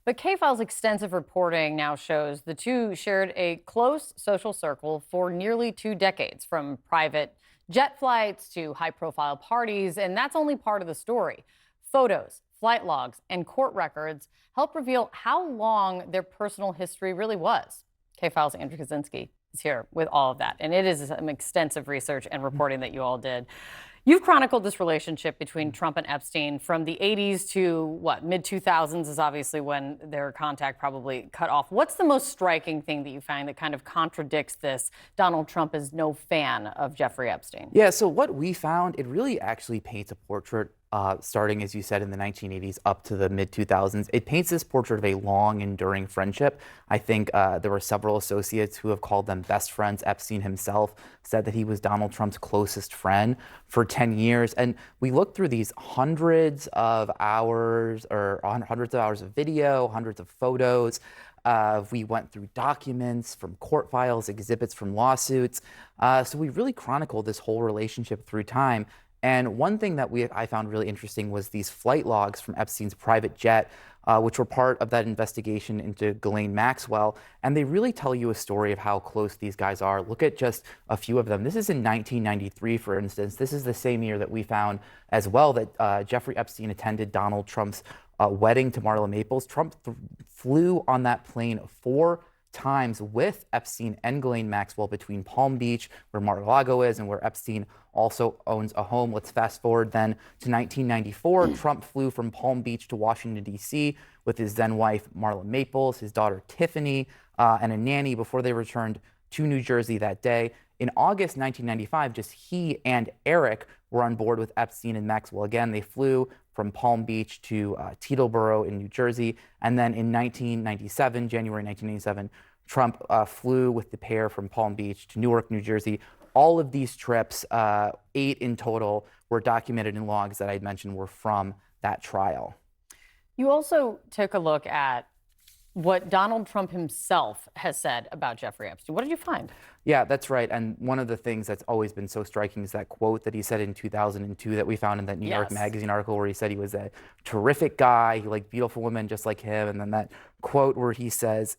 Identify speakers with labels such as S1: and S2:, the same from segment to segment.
S1: But K-File's extensive reporting now shows the two shared a close social circle for nearly 2 decades, from private jet flights to high-profile parties, and that's only part of the story. Photos, flight logs, and court records help reveal how long their personal history really was. K-File's Andrew Kaczynski is here with all of that, and it is some extensive research and reporting that you all did. You've chronicled this relationship between Trump and Epstein from the 80s to what, mid 2000s is obviously when their contact probably cut off. What's the most striking thing that you find that kind of contradicts this? Donald Trump is no fan of Jeffrey Epstein.
S2: Yeah, so what we found, it really actually paints a portrait starting, as you said, in the 1980s up to the mid 2000s. It paints this portrait of a long, enduring friendship. I think there were several associates who have called them best friends. Epstein himself said that he was Donald Trump's closest friend for 10 years. And we looked through these hundreds of hours of video, hundreds of photos. We went through documents from court files, exhibits from lawsuits. So we really chronicled this whole relationship through time. And one thing that I found really interesting was these flight logs from Epstein's private jet, which were part of that investigation into Ghislaine Maxwell. And they really tell you a story of how close these guys are. Look at just a few of them. This is in 1993, for instance. This is the same year that we found as well that Jeffrey Epstein attended Donald Trump's wedding to Marla Maples. Trump flew on that plane 4 times with Epstein and Ghislaine Maxwell between Palm Beach, where Mar-a-Lago is, and where Epstein also owns a home. Let's fast forward then to 1994. Trump flew from Palm Beach to Washington, D.C. with his then wife, Marla Maples, his daughter, Tiffany, and a nanny before they returned to New Jersey that day. In August 1995, just he and Eric were on board with Epstein and Maxwell again. They flew from Palm Beach to Teterboro in New Jersey. And then in January 1997, Trump flew with the pair from Palm Beach to Newark, New Jersey. All of these trips, 8 in total, were documented in logs that I had mentioned were from that trial.
S1: You also took a look at what Donald Trump himself has said about Jeffrey Epstein. What did you find?
S2: Yeah, that's right. And one of the things that's always been so striking is that quote that he said in 2002 that we found in that New York Magazine article where he said he was a terrific guy, he liked beautiful women just like him. And then that quote where he says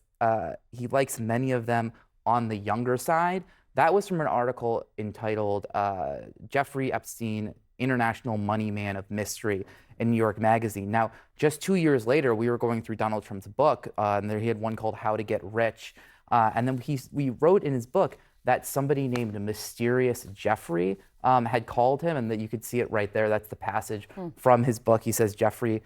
S2: he likes many of them on the younger side. That was from an article entitled Jeffrey Epstein, International Money Man of Mystery in New York Magazine. Now, just 2 years later, we were going through Donald Trump's book, and there he had one called How to Get Rich. And then we wrote in his book that somebody named Mysterious Jeffrey had called him, and that you could see it right there. That's the passage from his book. He says Jeffrey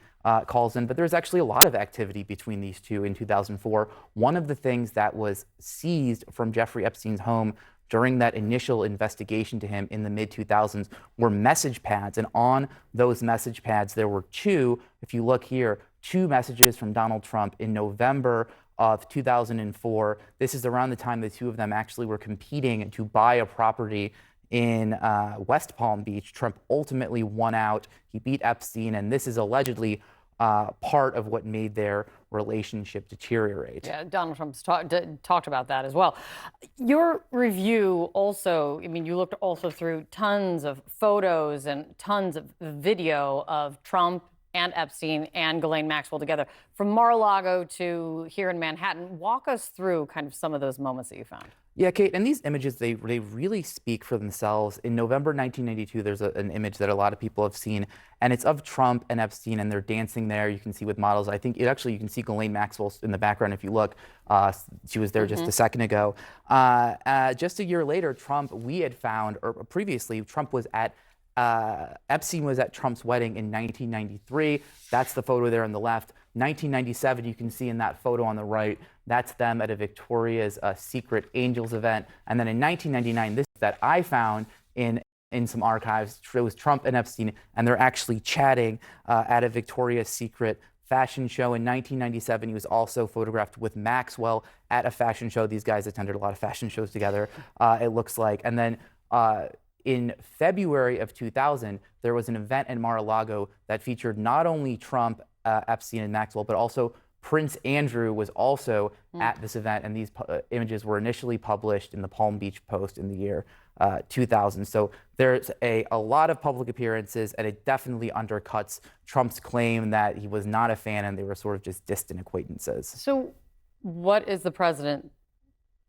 S2: calls in, but there's actually a lot of activity between these two in 2004. One of the things that was seized from Jeffrey Epstein's home during that initial investigation to him in the mid-2000s were message pads. And on those message pads, there were if you look here, 2 messages from Donald Trump in November of 2004. This is around the time the two of them actually were competing to buy a property in West Palm Beach. Trump ultimately won out. He beat Epstein, and this is allegedly part of what made their relationship deteriorate.
S1: Yeah, Donald Trump's talked about that as well. Your review also, I mean, you looked also through tons of photos and tons of video of Trump and Epstein and Ghislaine Maxwell together from Mar-a-Lago to here in Manhattan. Walk us through kind of some of those moments that you found.
S2: Yeah, Kate, and these images, they really speak for themselves. In November 1992, there's an image that a lot of people have seen, and it's of Trump and Epstein, and they're dancing there. You can see with models. I think you can see Ghislaine Maxwell in the background if you look. She was there just a second ago. Just a year later, we had found, or previously, Epstein was at Trump's wedding in 1993. That's the photo there on the left. 1997, you can see in that photo on the right, that's them at a Victoria's Secret Angels event. And then in 1999, this that I found in some archives shows Trump and Epstein, and they're actually chatting at a Victoria's Secret fashion show. In 1997, he was also photographed with Maxwell at a fashion show. These guys attended a lot of fashion shows together, it looks like. And then in February of 2000, there was an event in Mar-a-Lago that featured not only Trump, Epstein, and Maxwell, but also Prince Andrew was also at this event, and these images were initially published in the Palm Beach Post in the year 2000. So there's a lot of public appearances, and it definitely undercuts Trump's claim that he was not a fan and they were sort of just distant acquaintances.
S1: So what is the president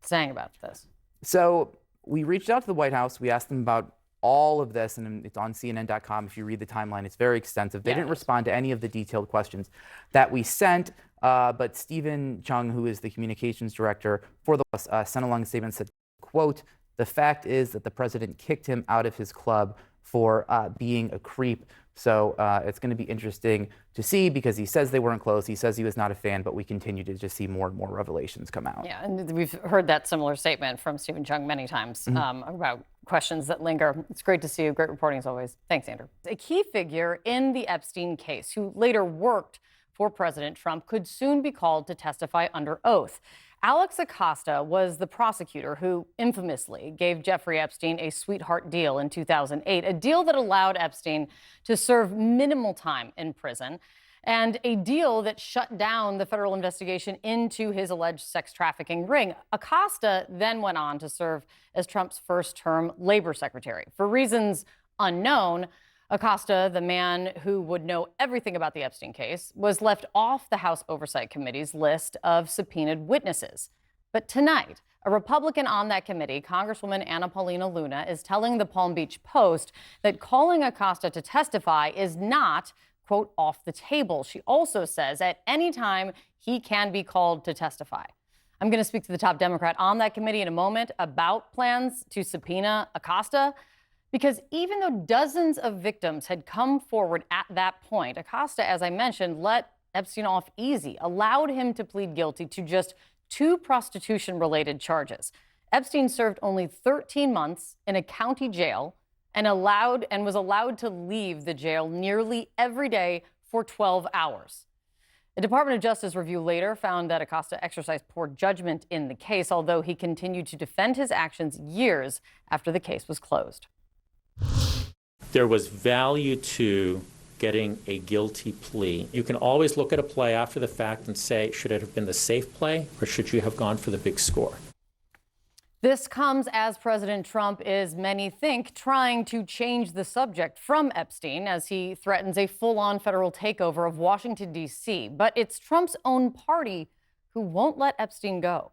S1: saying about this?
S2: So we reached out to the White House. We asked them about all of this, and it's on CNN.com. If you read the timeline, it's very extensive. They didn't respond to any of the detailed questions that we sent, but Stephen Chung, who is the communications director for the White House, sent a long statement, said, quote, "The fact is that the president kicked him out of his club for being a creep." So it's going to be interesting to see, because he says they weren't close. He says he was not a fan, but we continue to just see more and more revelations come out.
S1: Yeah, and we've heard that similar statement from Stephen Chung many times about questions that linger. It's great to see you. Great reporting as always. Thanks, Andrew. A key figure in the Epstein case, who later worked for President Trump, could soon be called to testify under oath. Alex Acosta was the prosecutor who infamously gave Jeffrey Epstein a sweetheart deal in 2008, a deal that allowed Epstein to serve minimal time in prison, and a deal that shut down the federal investigation into his alleged sex trafficking ring. Acosta then went on to serve as Trump's first-term labor secretary. For reasons unknown, Acosta, the man who would know everything about the Epstein case, was left off the House Oversight Committee's list of subpoenaed witnesses. But tonight, a Republican on that committee, Congresswoman Anna Paulina Luna, is telling the Palm Beach Post that calling Acosta to testify is not, quote, off the table. She also says at any time he can be called to testify. I'm going to speak to the top Democrat on that committee in a moment about plans to subpoena Acosta, because even though dozens of victims had come forward at that point, Acosta, as I mentioned, let Epstein off easy, allowed him to plead guilty to just 2 prostitution-related charges. Epstein served only 13 months in a county jail and was allowed to leave the jail nearly every day for 12 hours. The Department of Justice review later found that Acosta exercised poor judgment in the case, although he continued to defend his actions years after the case was closed.
S3: There was value to getting a guilty plea. You can always look at a play after the fact and say, should it have been the safe play, or should you have gone for the big score?
S1: This comes as President Trump is, many think, trying to change the subject from Epstein as he threatens a full-on federal takeover of Washington, D.C. But it's Trump's own party who won't let Epstein go.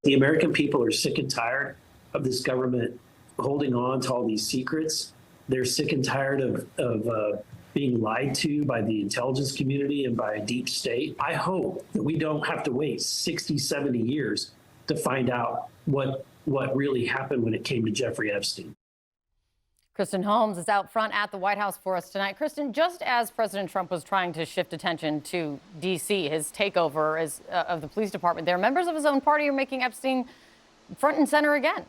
S4: The American people are sick and tired of this government holding on to all these secrets. They're sick and tired of being lied to by the intelligence community and by a deep state. I hope that we don't have to wait 60, 70 years to find out what really happened when it came to Jeffrey Epstein.
S1: Kristen Holmes is out front at the White House for us tonight. Kristen, just as President Trump was trying to shift attention to D.C., his takeover of the police department there, members of his own party are making Epstein front and center again.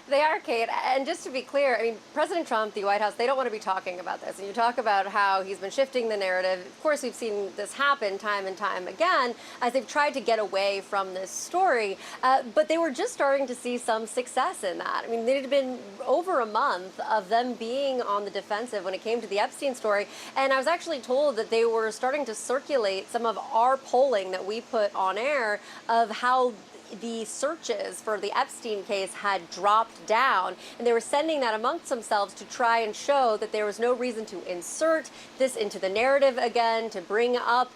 S5: They are, Kate. And just to be clear, I mean, President Trump, the White House, they don't want to be talking about this. And you talk about how he's been shifting the narrative. Of course, we've seen this happen time and time again as they've tried to get away from this story. But they were just starting to see some success in that. I mean, it had been over a month of them being on the defensive when it came to the Epstein story. And I was actually told that they were starting to circulate some of our polling that we put on air of how the searches for the Epstein case had dropped down, and they were sending that amongst themselves to try and show that there was no reason to insert this into the narrative again, to bring up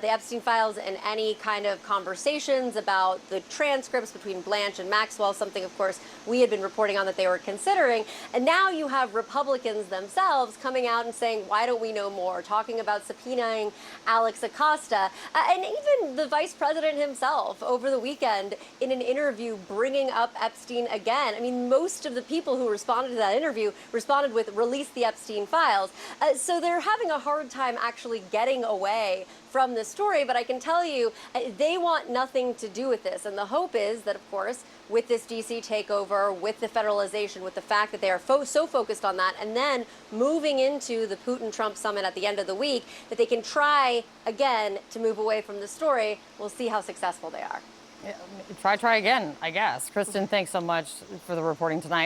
S5: the Epstein files and any kind of conversations about the transcripts between Blanche and Maxwell, something, of course, we had been reporting on that they were considering. And now you have Republicans themselves coming out and saying, why don't we know more? Talking about subpoenaing Alex Acosta. And even the vice president himself over the weekend in an interview bringing up Epstein again. I mean, most of the people who responded to that interview responded with release the Epstein files. So they're having a hard time actually getting away from this story, but I can tell you they want nothing to do with this. And the hope is that, of course, with this D.C. takeover, with the federalization, with the fact that they are so focused on that, and then moving into the Putin-Trump summit at the end of the week, that they can try again to move away from the story. We'll see how successful they are.
S1: Yeah, try again, I guess. Kristen, thanks so much for the reporting tonight.